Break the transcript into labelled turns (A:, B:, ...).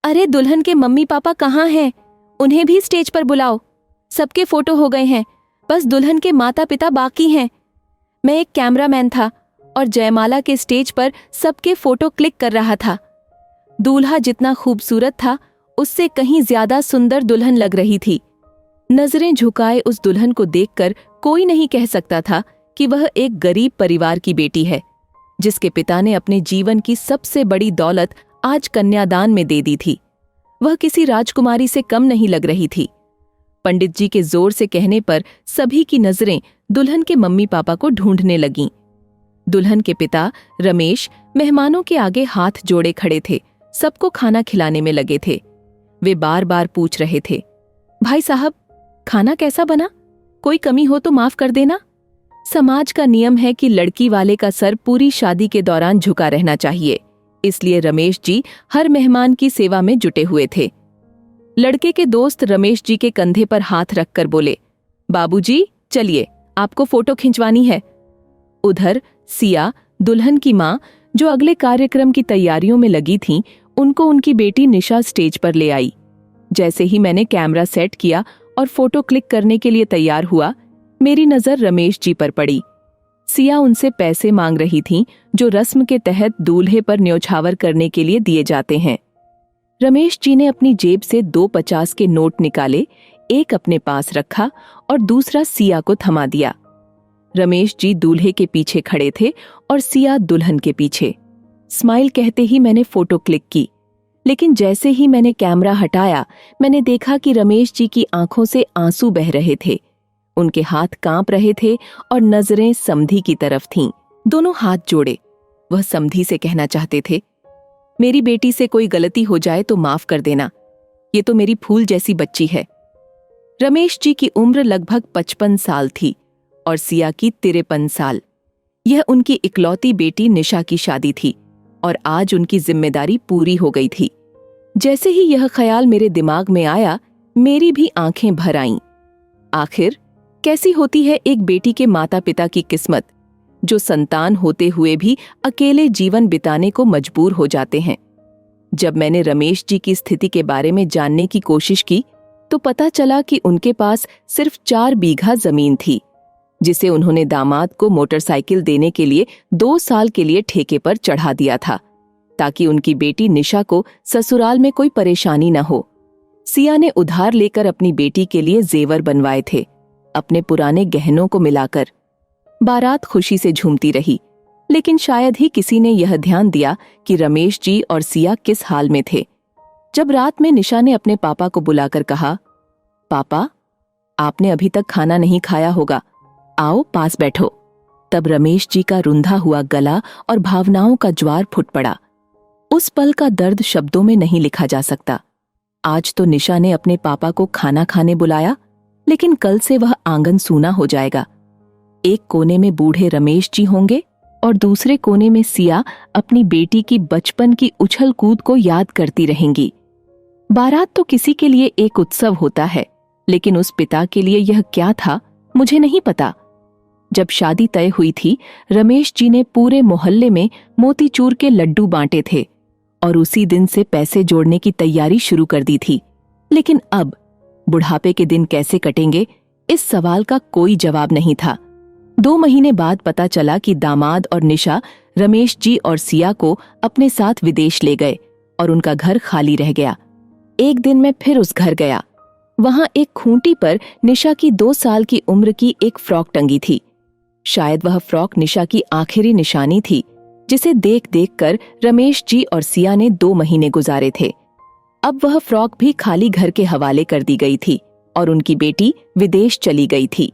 A: अरे दुल्हन के मम्मी पापा कहाँ हैं? उन्हें भी स्टेज पर बुलाओ। सबके फोटो हो गए हैं, बस दुल्हन के माता पिता बाकी हैं। मैं एक कैमरामैन था और जयमाला के स्टेज पर सबके फोटो क्लिक कर रहा था। दूल्हा जितना खूबसूरत था उससे कहीं ज्यादा सुंदर दुल्हन लग रही थी। नजरें झुकाए उस दुल्हन को देखकर कोई नहीं कह सकता था कि वह एक गरीब परिवार की बेटी है, जिसके पिता ने अपने जीवन की सबसे बड़ी दौलत आज कन्यादान में दे दी थी। वह किसी राजकुमारी से कम नहीं लग रही थी। पंडित जी के जोर से कहने पर सभी की नजरें दुल्हन के मम्मी पापा को ढूंढने लगीं। दुल्हन के पिता रमेश मेहमानों के आगे हाथ जोड़े खड़े थे, सबको खाना खिलाने में लगे थे। वे बार बार पूछ रहे थे, भाई साहब खाना कैसा बना? कोई कमी हो तो माफ कर देना। समाज का नियम है कि लड़की वाले का सर पूरी शादी के दौरान झुका रहना चाहिए, इसलिए रमेश जी हर मेहमान की सेवा में जुटे हुए थे। लड़के के दोस्त रमेश जी के कंधे पर हाथ रखकर बोले, बाबूजी चलिए, आपको फोटो खिंचवानी है। उधर सिया, दुल्हन की माँ, जो अगले कार्यक्रम की तैयारियों में लगी थीं, उनको उनकी बेटी निशा स्टेज पर ले आई। जैसे ही मैंने कैमरा सेट किया और फोटो क्लिक करने के लिए तैयार हुआ, मेरी नजर रमेश जी पर पड़ी। सिया उनसे पैसे मांग रही थीं, जो रस्म के तहत दूल्हे पर न्योछावर करने के लिए दिए जाते हैं। रमेश जी ने अपनी जेब से 2 50 के नोट निकाले, एक अपने पास रखा और दूसरा सिया को थमा दिया। रमेश जी दूल्हे के पीछे खड़े थे और सिया दुल्हन के पीछे। स्माइल कहते ही मैंने फोटो क्लिक की, लेकिन जैसे ही मैंने कैमरा हटाया, मैंने देखा कि रमेश जी की आंखों से आंसू बह रहे थे। उनके हाथ कांप रहे थे और नजरें समधी की तरफ थीं। दोनों हाथ जोड़े वह समधी से कहना चाहते थे, मेरी बेटी से कोई गलती हो जाए तो माफ कर देना, ये तो मेरी फूल जैसी बच्ची है। रमेश जी की उम्र लगभग 55 साल थी और सिया की 53 साल। यह उनकी इकलौती बेटी निशा की शादी थी और आज उनकी जिम्मेदारी पूरी हो गई थी। जैसे ही यह ख्याल मेरे दिमाग में आया, मेरी भी आंखें भर आईं। आखिर कैसी होती है एक बेटी के माता पिता की किस्मत, जो संतान होते हुए भी अकेले जीवन बिताने को मजबूर हो जाते हैं। जब मैंने रमेश जी की स्थिति के बारे में जानने की कोशिश की, तो पता चला कि उनके पास सिर्फ 4 बीघा जमीन थी, जिसे उन्होंने दामाद को मोटरसाइकिल देने के लिए 2 साल के लिए ठेके पर चढ़ा दिया था, ताकि उनकी बेटी निशा को ससुराल में कोई परेशानी न हो। सिया ने उधार लेकर अपनी बेटी के लिए जेवर बनवाए थे, अपने पुराने गहनों को मिलाकर। बारात खुशी से झूमती रही, लेकिन शायद ही किसी ने यह ध्यान दिया कि रमेश जी और सिया किस हाल में थे। जब रात में निशा ने अपने पापा को बुलाकर कहा, पापा आपने अभी तक खाना नहीं खाया होगा, आओ पास बैठो। तब रमेश जी का रुंधा हुआ गला और भावनाओं का ज्वार फुट पड़ा। उस पल का दर्द शब्दों में नहीं लिखा जा सकता। आज तो निशा ने अपने पापा को खाना खाने बुलाया, लेकिन कल से वह आंगन सूना हो जाएगा। एक कोने में बूढ़े रमेश जी होंगे और दूसरे कोने में सिया अपनी बेटी की बचपन की उछल कूद को याद करती रहेंगी। बारात तो किसी के लिए एक उत्सव होता है, लेकिन उस पिता के लिए यह क्या था, मुझे नहीं पता। जब शादी तय हुई थी, रमेश जी ने पूरे मोहल्ले में मोतीचूर के लड्डू बांटे थे और उसी दिन से पैसे जोड़ने की तैयारी शुरू कर दी थी। लेकिन अब बुढ़ापे के दिन कैसे कटेंगे, इस सवाल का कोई जवाब नहीं था। 2 महीने बाद पता चला कि दामाद और निशा रमेश जी और सिया को अपने साथ विदेश ले गए और उनका घर खाली रह गया। एक दिन मैं फिर उस घर गया। वहां एक खूंटी पर निशा की 2 साल की उम्र की एक फ्रॉक टंगी थी। शायद वह फ्रॉक निशा की आखिरी निशानी थी, जिसे देख देख कर रमेश जी और सिया ने 2 महीने गुजारे थे। अब वह फ्रॉक भी खाली घर के हवाले कर दी गई थी और उनकी बेटी विदेश चली गई थी।